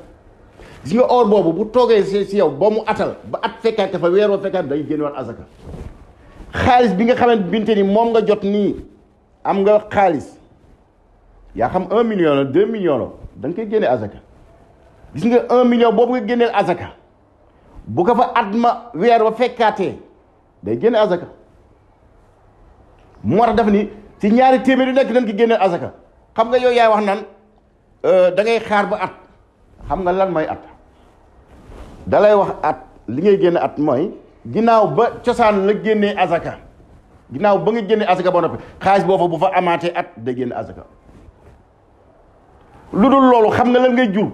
A: gis nga or boobu bu toogee si yow ba mu atal ba at fekkaat fa weer wa fekkaat day génnewaat azaka xaalis bi nga xamante binte ni moom nga jot nii am nga xaalis yaa xam 1 million la 2 millions la da nga koy génne azaka gis nga 1 million boobu nga génneel azaka bu ko fa at ma weer wa fekkaatee day génne azaka moo tax dafa ni ci ñaari téeméer yu nekk dañ ko génneel azaka xam nga yow yaay wax naan da ngay xaar ba at xam nga lan mooy at dalay wax at li ngay génne at mooy ginnaaw ba cosaan la génnee azaka ginnaaw ba nga génnee azaka ba noppi xaalis boobu bu fa amaatee at day génne azaka lu dul loolu xam nga lan ngay jur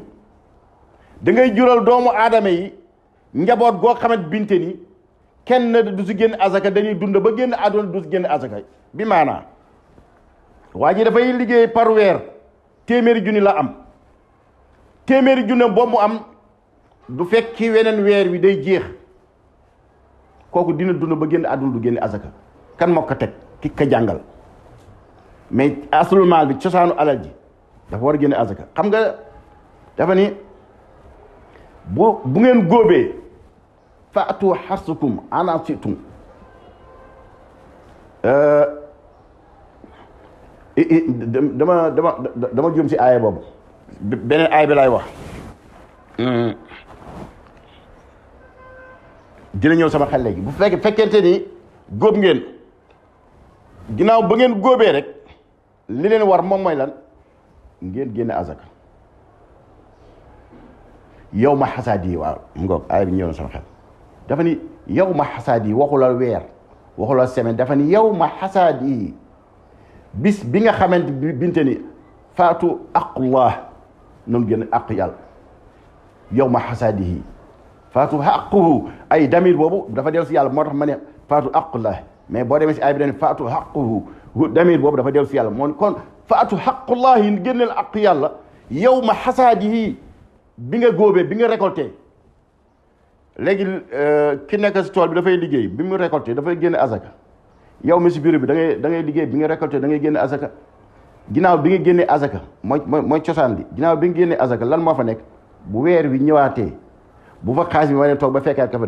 A: da ngay jural doomu aadama yi njaboot goo xamante binte ni kenn du si génn azaka dañuy dund ba génn àdduna du si génn azaka bi maanaa waa ji dafay liggéey par weer téeméeri junni la am téeméeri junni boobu mu am du fekk ci weneen weer wi day jeex kooku dina dund ba génn àdduna du génn azaka kan moo ko teg ki ka jàngal mais aslul maal bi cosaanu alal ji dafa war a génne azaka xam nga dafa ni bu ngeen góobee faatu xarsukum ana situm dama juum si aaya boobu beneen aaya bi laay wax dina ñëw sama xel léegi bu fekkente ni góob ngeen ginnaaw ba ngeen góobee rek li leen war moom mooy lan ngeen génne azaka yow ma xasaad yi waaw mu ngoog aaya bi ñëw na sama xel dafa ni yow ma xasaad yi waxu la weer waxu la semaine dafa ni yow ma xasaad yi bis bi nga xamante binte ni faatu aqullah noonu génn aqu yàlla yow ma xasaad yi faatu xaquhu ay damir boobu dafa dellu si yàlla moo tax ma ne faatu aqullah mais boo demee si ay bi dañ faatu xaquhu damir boobu dafa dellu si yàlla moo kon faatu xaqullah yi génneel aqu yàlla yow ma xasaad yi bi nga góobee bi nga récolté léegi ki nekk si tool bi dafay liggéey bi mu récolté dafay génne azaka yow mi si bureau bi da ngay liggéey bi nga récolté da ngay génne azaka ginnaaw bi nga génnee azaka mooy cosaan bi ginnaaw bi nga génnee azaka lan moo fa nekk bu weer wi ñëwaatee bu fa xaalis bi ma ne toog ba fekkaat ka fa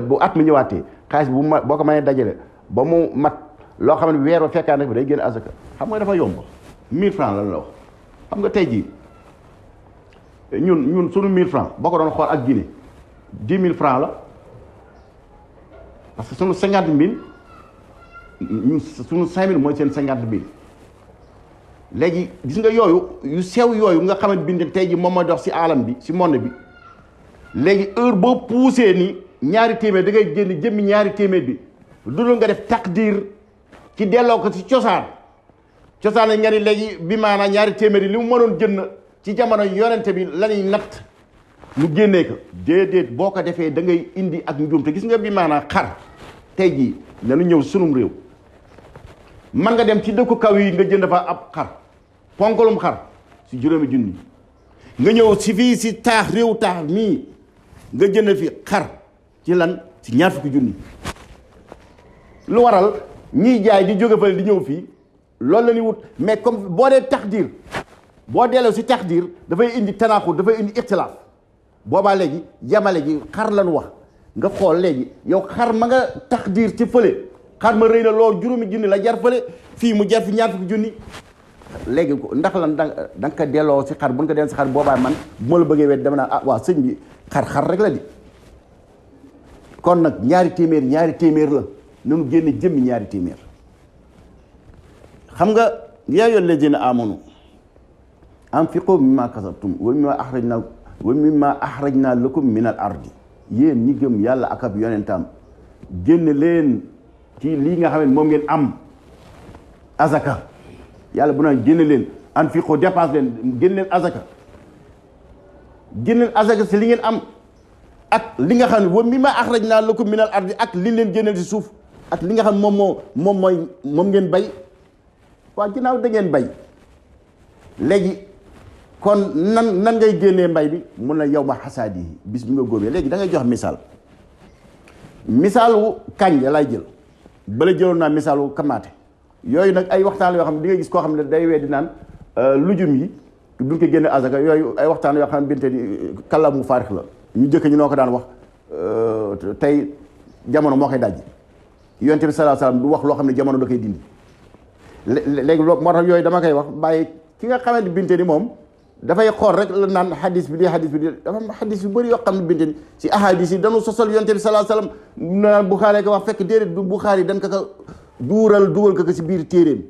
A: bu at mi ñëwaatee xaalis bu boo ko mënee dajale ba mu mat loo xam ne weer wa fekkaat nag bi day génne azaka xam nga dafa yomb 1000 francs lan la wax xam nga tey jii ñun sunu 1000 francs boo ko doon xool ak Guinée 10 000 francs la parce que sunu 50 000 ñun sunu 5 000 mooy seen 50 000 léegi gis nga yooyu yu sew yooyu nga xamante bind tey ji moom mooy dox si alam bi si monde bi léegi heure boo poussé ni ñaari téeméer da ngay génn jëmmi ñaari téeméer bi dudul nga def takdir ci delloo ko si cosaan lañ nga ni léegi bi maanaam ñaari téeméer yi li mu mënoon jënd ci jamono yonente bi la ñuy natt mu génnee ko déedéet boo ko defee da ngay indi ak njuum te gis nga bi maanaam xar tey jii nanu ñëw sunum réew man nga dem ci dëkku kaw yi nga jënd fa ab xar ponkalum xar si juróomi junni nga ñëw si fii si taax réew taax mii nga jënd fi xar ci lan si ñaar fukki junni lu waral ñiy jaay di jóge fële di ñëw fii loolu la ñuy wut mais comme boo dee taxdir boo delloo si taxdir dafay indi tanaaxut dafay indi ixtilaaf boobaa léegi yamale gi xar lañu wax nga xool léegi yow xar ma nga taxdir ci fële xar ma rëy na lool juróomi junni la jar fële fii mu jar fi ñaar fukki junni léegi ndax lan da nga ko delloo si xar bu nga ko delloo si xar boobaa man bu ma la bëggee wet dama naan ah waaw sëñ bi xar rek la di kon nag ñaari téeméer la nanu génne jëmmi ñaari téeméer xam nga yaa ayyuhal lazina amanu anfiqu mimma kasabtum wa mimma akhrajna lakum min al ardi yéen ñi gëm yàlla ak ab yonentam génn leen ci lii nga xam ne moom ngeen am azaka yàlla bu naan génn leen anfiqu dépense leen génn leen azaka si li ngeen am ak li nga xam ne wa mimma akhrajna lakum min al ardi ak li leen génneel si suuf ak li nga xam moom ngeen bay waa ginnaaw da ngeen bay léegi kon nan ngay génnee mbay bi mun na yow ma xasaadi yi bis bi nga góobee léegi da ngay jox misaal wu kànja lay jël bala jëloon naa misaal wu kamaate yooyu nag ay waxtaan yoo xam ne di nga gis koo xam ne day weddi naan lujum yi duñ ko génne azaka yooyu ay waxtaan yoo xam ne binte ni kàllamu faarix la ñu jëkk ñu noo ko daan wax tey jamono moo koy dajji yonent bi sallallahu alayhi wasallam du wax loo xam ne jamono da koy dindi léegi loolu moo tax yooyu dama koy wax bàyyi ki nga xamante binte ni moom dafay xool rek la naan xadis bi dafa am xadis yu bëri yoo xam ne binte ni si ahadis yi dañu sosal yonent bi sallallahu alayhi wasallam naan Buxaari ko wax fekk déedéet du Buxaari dañ ko dugal ko si biir téeréem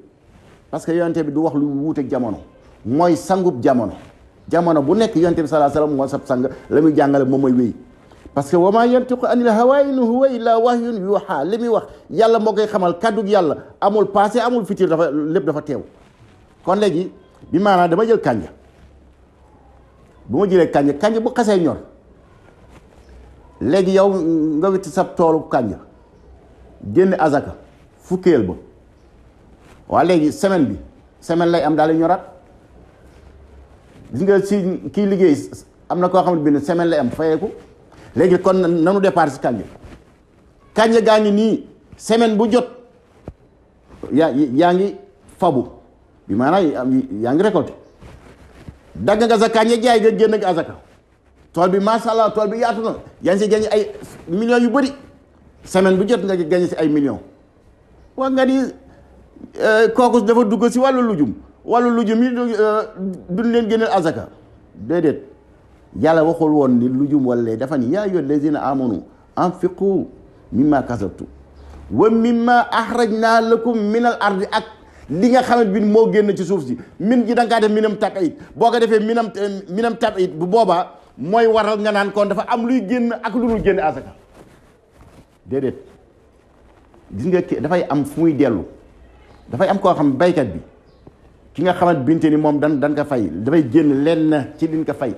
A: parce que yonent bi du wax lu wuuteeg jamono mooy sangub jamono bu nekk yonent bi sallallahu alayhi wasallam moo sab sang la muy jàngale moom mooy wéy parce que wa maa yantiqu anil hawaa in huwa illaa wahyun yuuhaa li muy wax yàlla moo koy xamal kàddug yàlla amul passé amul futur lépp dafa teew kon léegi bi maanaam dama jël kànja bu ma jëlee kànja bu xasee ñor léegi yow nga witti sa toolu kànja génne azaka fukkeel ba waa léegi semaine lay am daal di ñoraat gis nga si kii liggéey am na koo xam ne bi ne semaine lay am fayeeku léegi kon nanu départ si kànja gaa ngi nii semaine bu jot yaa ngi fabu bi maanaam yaa ngi récolté dagg nga sa kànja jaay nga génn nga azaka tool bi masha Allah tool bi yaatu na yaa ngi si gagné ay millions yu bëri semaine bu jot nga gagné si ay millions wax nga ni kooku dafa dugg si wàllu lujum yi duñ leen génneel azaka déedéet yàlla waxul woon ni lujum wala dafa ni yaa ayyuhal lazina amanu anfiqu mimma kasabtum wa mimma akhrajna lakum min al ardi ak li nga xamante bi moo génn ci suuf si min ji da nga kaa def minam tab'id boo ko defee minam tab'id bu boobaa mooy waral nga naan kon dafa am luy génn ak lu dul génn azaka déedéet gis nga dafay am fu muy dellu dafay am koo xam baykat bi ki nga xamante binte ni moom dan ko fay dafay génn lenn ci liñ ko fay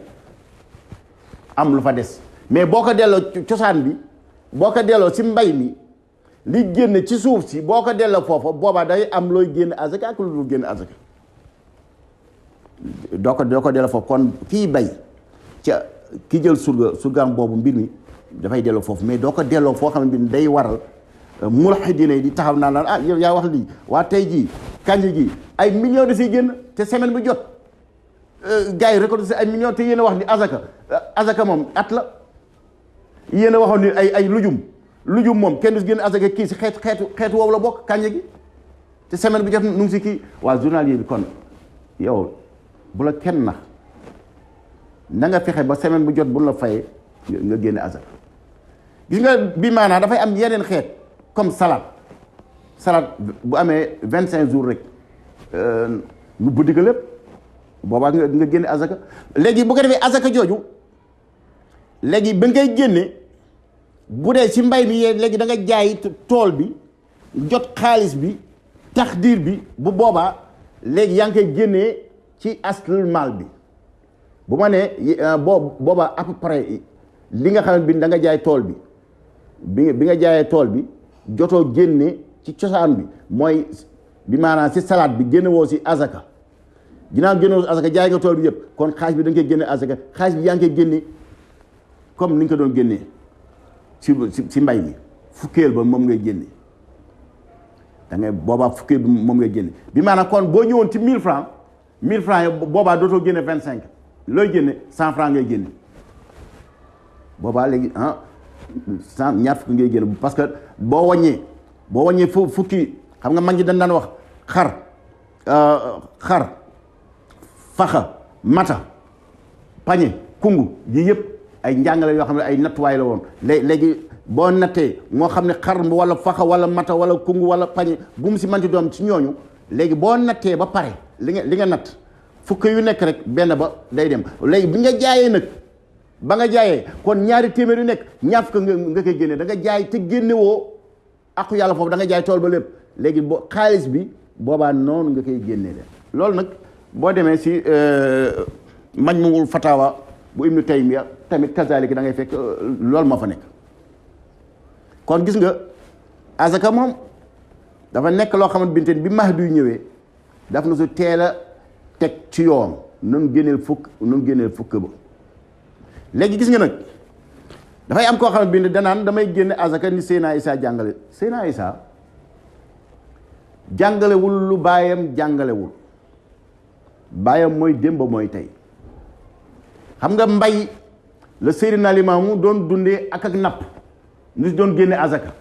A: am lu fa des mais boo ko delloo cosaan bi boo ko delloo si mbay mi li génn ci suuf si boo ko delloo foofa boobaa day am looy génn azaka ak lu dul génn azaka doo ko delloo foofu kon kii bay ca ki jël surgaam boobu mbir mi dafay delloo foofu mais doo ko delloo foo xam ne bi day waral mulhidina yi di taxaw naan la yow yaa wax lii waa tey jii kànja gi ay millions de siy génn te semaine bu jot gars yi récolté si ay millions te yéen a wax ni azaka moom at la yéen a waxoon ni ay lujum moom kenn du génn azaka kii si xeetu woowu la bokk kànja gi te semaine bu jot nu ngi si kii waa journalier bi kon yow bu la kenn nax na nga fexe ba semaine bu jot bu la fayee nga génne azaka gis nga bi maanaa dafay am yeneen xeet comme salade bu amee 25 jours rek nga buddi ko lépp boobaa nga génne azaka léegi bu ko defee azaka jooju léegi ba ngay génne bu dee si mbay mi yee léegi da nga jaay tool bi jot xaalis bi taxdiir bi bu boobaa léegi yaa ngi koy génnee ci aslul maal bi bu ma nee boobaa à peu près li nga xam ne bi da nga jaay tool bi nga jaayee tool bi jotoo génne ci cosaan bi mooy bi maanaam si salaat bi génne woo si azaka ginnaaw génne woo si azaka jaay nga tool bi yëpp kon xaalis bi da nga koy génne azaka xaalis bi yaa ngi koy génne comme ni nga ko doon génnee si mbay mi fukkeel ba moom ngay génne da ngay boobaa fukkeel bi moom ngay génne bi maanaam kon boo ñëwoon ci 1000 francs yi boobaa dootoo génne 25 looy génne 100 francs ngay génne boobaa léegi ñaar fukki ngay génne parce que boo wàññee fukki xam nga mag ñi dañ daan wax xar faxa mata pañe kungu yi yëpp ay njàngale yoo xam ne ay nattuwaay la woon léegi boo nattee moo xam ne xar wala faxa wala mata wala kungu wala pañe bu mu si manti doom ci ñooñu léegi boo nattee ba pare li nga natt fukk yu nekk rek benn ba day dem léegi bi nga jaayee nag ba nga jaayee kon ñaari téeméer yu nekk ñaar fukk nga koy génne da nga jaay te génne woo aqu yàlla foofu da nga jaay tool ba lépp léegi boo xaalis bi boobaa noonu nga koy génnee de loolu nag boo demee si Majmuul Fatawa bu Ibnu Taymiya tamit kazaalika da ngay fekk loolu moo fa nekk kon gis nga azaka moom dafa nekk loo xamante binteen bi Mahdi yu ñëwee daf na su teel a teg ci yoon nun génneel fukk ba léegi gis nga nag dafay am koo xam ne bind danaan damay génne azaka ni Seydina Isa jàngale Seydina Isa jàngalewul lu baayam jàngalewul baayam mooy démb mooy tey xam nga mbay la Seydina Limaamu doon dundee ak napp ñu si doon génne azaka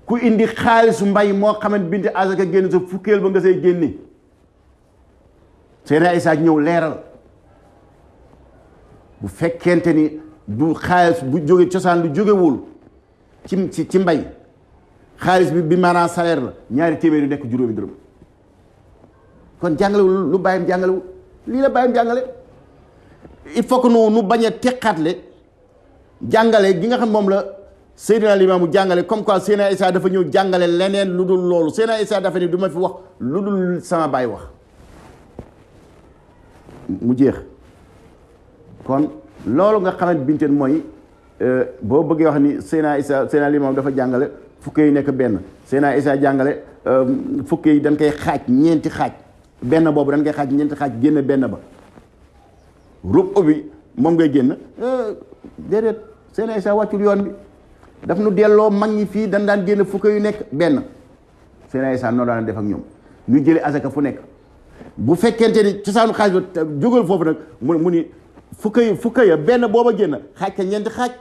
A: ku indi xaalisu mbay moo xamante binti azaka génne sa fukkeel ba nga say génne Seydina Isa ñëw leeral bu fekkente ni du xaalis bu jóge cosaan lu jógewul ci mbay xaalis bi maanaam salaire la ñaari téeméer yu nekk juróomi dërëm kon jàngalewul lu bàyyam jàngalewul lii la bàyyam jàngale il faut que nu bañ a teqaatle jàngale gi nga xam moom la Seydina Limaamu jàngale comme quoi Seydina Isa dafa ñëw jàngale leneen lu dul loolu Seydina Isa dafa ni du ma fi wax lu dul sama baay wax mu jeex kon loolu nga xamante binteen mooy boo bëggee wax ni Seydina Limaamu dafa jàngale fukki yi nekk benn Seydina Isa jàngale fukki yi dañ koy xaaj ñeenti xaaj benn boobu dañ koy xaaj ñeenti xaaj génn benn ba rub bi moom ngay génn déedéet Seydina Isa wàccul yoon bi daf nu delloo mag ñi fii dañ daan génn fukki yu nekk benn Seydina Isa noo daan def ak ñoom ñu jëlee azaka fu nekk bu fekkente ni cosaanu xaaj ba jógal foofu nag mu ni fukka ya benn booba génn xaaj ka ñeenti xaaj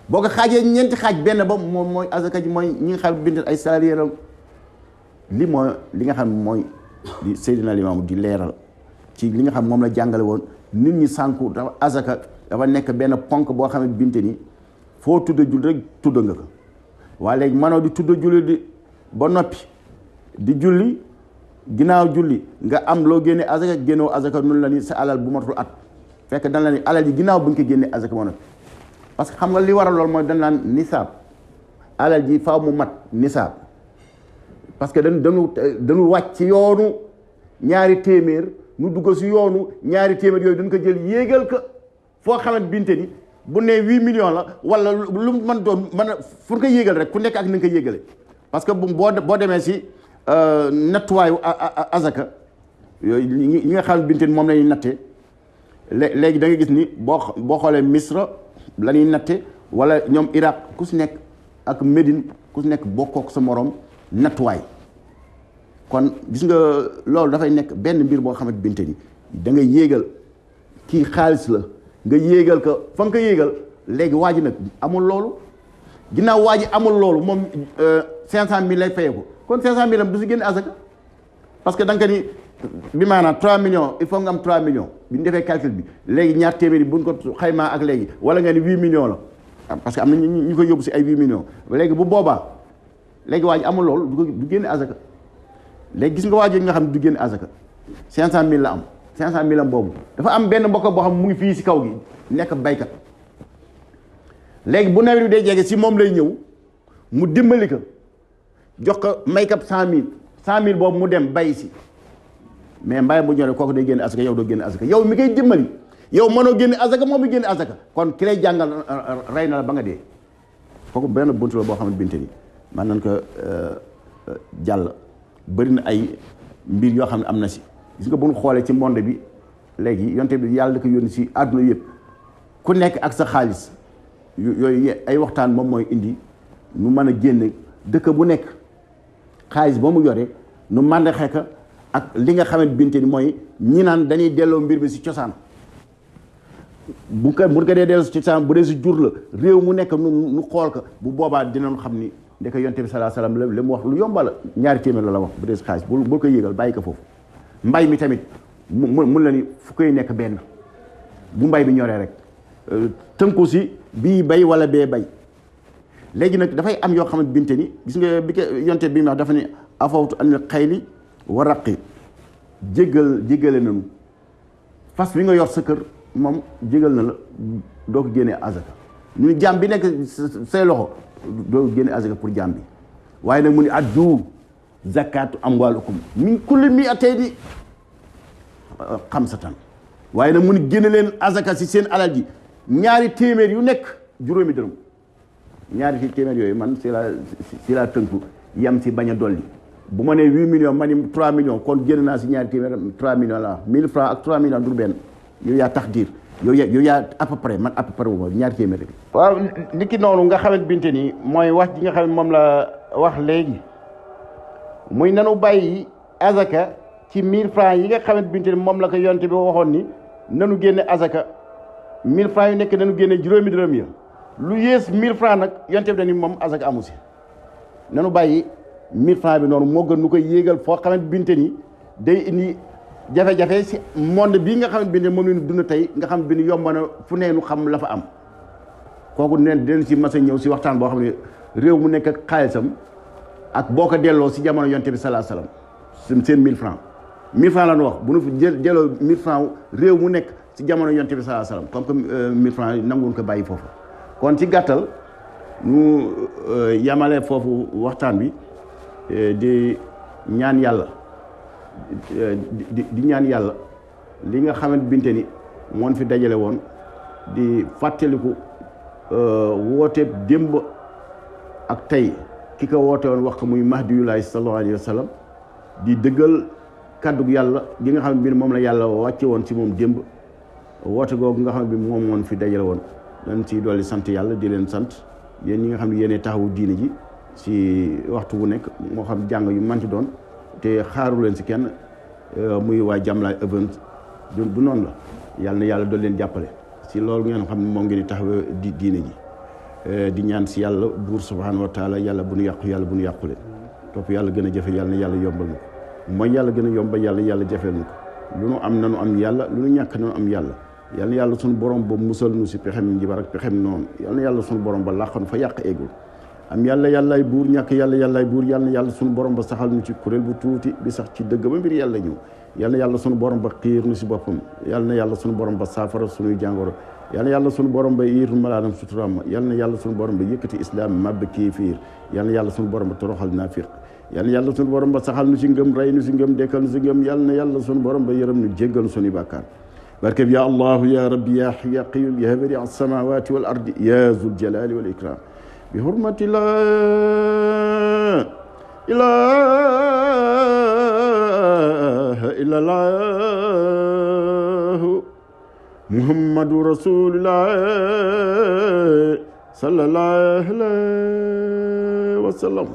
A: boo ko xaajee ñeenti xaaj benn ba moom mooy azaka ji mooy ñi nga xam bind ay salarié la li mooy li nga xam mooy di Seydina Limaamu di leeral ci li nga xam moom la jàngale woon nit ñi sànku dafa azaka dafa nekk benn ponk boo xam ne binte ni foo tudda julli rek tudda nga ko waaye léegi manoo di tudda julli di ba noppi di julli ginnaaw julli nga am loo génne azaka génnoo azaka nun la ni sa alal bu matul at fekk dan la ni alal yi ginnaaw bu nga ko génne azaka moo noppi parce que xam nga li waral loolu mooy dañ naan nisaab alal ji faaw mu mat nisaab parce que dañu wàcc ci yoonu ñaari téeméer nu dugg si yoonu ñaari téeméer yooyu dañ ko jël yéegal ko foo xamante binte ni bu ne 8 millions la wala lu mu mën doon mën a fu nga ko yéegal rek ku nekk ak ni nga ko yéegale parce que boo demee si nattuwaayu azaka yooyu ñi nga xam binte ni moom lañuy natte léegi da nga gis ni boo xoolee Misra la ñuy natte wala ñoom Irak ku si nekk ak Médine ku si nekk bokkook sa morom nattuwaay kon gis nga loolu dafay nekk benn mbir boo xamante binte ni da nga yéegal kii xaalis la nga yéegal ko fa nga ko yéegal léegi waa ji nag amul loolu ginnaaw waa ji amul loolu moom 500 000 lay fayee ko kon 500 000 am du si génn azaka parce que da nga ko ni bi maanaam 3 millions il faut nga am 3 millions bi ñu defee calcul bi léegi ñaar téeméeri buñ ko xaymaa ak léegi wala nga ni 8 millions la parce que am na ñu koy yóbbu si ay 8 millions léegi bu boobaa léegi waa ji amul loolu du génne azaka léegi gis nga waa ji nga xam ne du génne azaka 500000 la am 500000 am boobu dafa am benn mbokk boo xam mu ngi fii si kaw gi nekk baykat léegi bu nawet bi day jege si moom lay ñëw mu dimbali ko jox ko may ko 100000 boobu mu dem bay si mais mbay bu ñoree kooku day génne azaka yow doo génne azaka yow mi koy dimbali yow mënoo génne azaka moom mi génne azaka kon ki lay jàngal rey na la ba nga dee kooku benn buntu la boo xam ne binte ni man nañ ko jàll bëri na ay mbir yoo xam ne am na si gis nga bu ñu xoolee ci monde bi léegi yonte bi yàlla da ko yónni si àdduna yëpp ku nekk ak sa xaalis yooyu ay waxtaan moom mooy indi nu mën a génne dëkk bu nekk xaalis ba mu yore nu màndaxe ka ak li nga xamante binte ni mooy ñi naan dañuy delloo mbir bi si cosaan bu ko dee delloo si cosaan bu dee si jur la réew mu nekk nu xool ko bu boobaa dinañ xam ni ndeke yonte bi salaa salaam la mu wax lu yomba la ñaari téeméer la wax bu dee si xaalis bul ko yéegal bàyyi ko foofu mbay mi tamit mun la ni fu koy nekk benn bu mbay mi ñoree rek tënku si bii bay wala bee bay léegi nag dafay am yoo xamante binte ni gis nga bi ko yonte bi mu wax dafa ne afawtu an xayli wa raqi jéggale nañu fas bi nga yor sa kër moom jégal na la doo ko génnee azaka ñu jaam bi nekk say loxo doo génne azaka pour jaam bi waaye nag mu ni addu zakatu amwalukum min kulli mi'atayni xamsatan waaye nag mu ni génne leen azaka si seen alal ji ñaari téeméer yu nekk juróomi dërëm ñaari téeméer yooyu man si laa tënku yam si bañ a dolli bu ma nee 8 millions ma ni 3 millions kon génn naa si ñaari téeméer 3 millions la 1000 francs ak 3 millions du benn yow yaa tax diir yow yaa à peu près man à peu près wu ñaari téeméer rek. waaw niki noonu nga xamante binte nii mooy wax ji nga xam ne moom la wax léegi muy nanu bàyyi azaka ci 1000 francs yi nga xamante binte ni moom la ko yonte bi waxoon ni nanu génne azaka 1000 francs yu nekk nanu génne juróomi dërëm ya lu yées 1000 francs nag yonte bi dañu moom azaka amu si nanu bàyyi 1000 francs bi noonu moo gën nu koy yéegal foo xamante binte ni day indi jafe-jafe si monde bii nga xam ne bi ne moom la ñu dund tey nga xam bi ne yomb na fu ne nu xam la fa am kooku neen dinañ si mas a ñëw si waxtaan boo xam ne réew mu nekk ak xaalisam ak boo ko delloo si jamono yonte bi salaa salaam seen 1000 francs 1000 francs la ñu wax bu nu fi delloo 1000 francs réew mu nekk si jamono yonte bi salaa salaam comme que 1000 francs yi nanguwuñ ko bàyyi foofu kon ci gàttal ñu yamale foofu waxtaan bi di ñaan yàlla di ñaan yàlla li nga xamante binte ni moon fi dajale woon di fàttaliku woote démb ak tey ki ko woote woon wax ko muy mahdiyullahi sallallahu alayhi wa sallam di dëggal kàddug yàlla gi nga xam ne bi moom la yàlla wàcce woon ci moom démb woote googu nga xam ne bi moom moon fi dajale woon dañ ci dolli sant yàlla di leen sant yéen ñi nga xam ne yéenee taxawu diine ji ci waxtu wu nekk moo xam jàng yu manti doon te xaaru leen si kenn muy waa Jamra event du noonu la yàlla na yàlla doon leen jàppale si loolu ngeen xam ne moom ngeen di taxaw di diine ji di ñaan si yàlla buur subhanahu wa taala yàlla bu nu yàqu yàlla bu nu yàqule topp yàlla gën a jafe yàlla na yàlla yombal na ko mooy yàlla gën a yombal yàlla jafeel na ko lu nu am nanu am yàlla lu nu ñàkk nanu am yàlla yàlla na yàlla suñu borom ba musal nu si pexem njibar ak pexem noonu yàlla na yàlla suñu borom ba làqanu fa yàq eggul am yàllaay buur ñàkk yàllaay buur yàlla na yàlla suñu borom ba saxal nu ci kuréel bu tuuti bi sax ci dëgg ba mbir yàlla ñëw yàlla na yàlla suñu borom ba xiir nu si boppam yàlla na yàlla suñu borom ba saafara suñuy jàngoro yàlla na yàlla suñu borom ba yiir malaanam suturaam yàlla na yàlla suñu borom ba yëkkati islam màbb kéefir yàlla na yàlla suñu borom ba toroxal naafiq yàlla na yàlla suñu borom ba saxal nu si ngëm rey nu si ngëm dekkal nu si ngëm yàlla na yàlla suñu borom ba yërëm nu jéggal nu suñuy bàkkaar barke bi ya allahu ya rabbi ya hayyu ya qayyum ya bari as-samawati wal ardi ya zul jalali wal ikram بحرمة لا إله إلا الله محمد رسول الله صلى الله عليه وسلم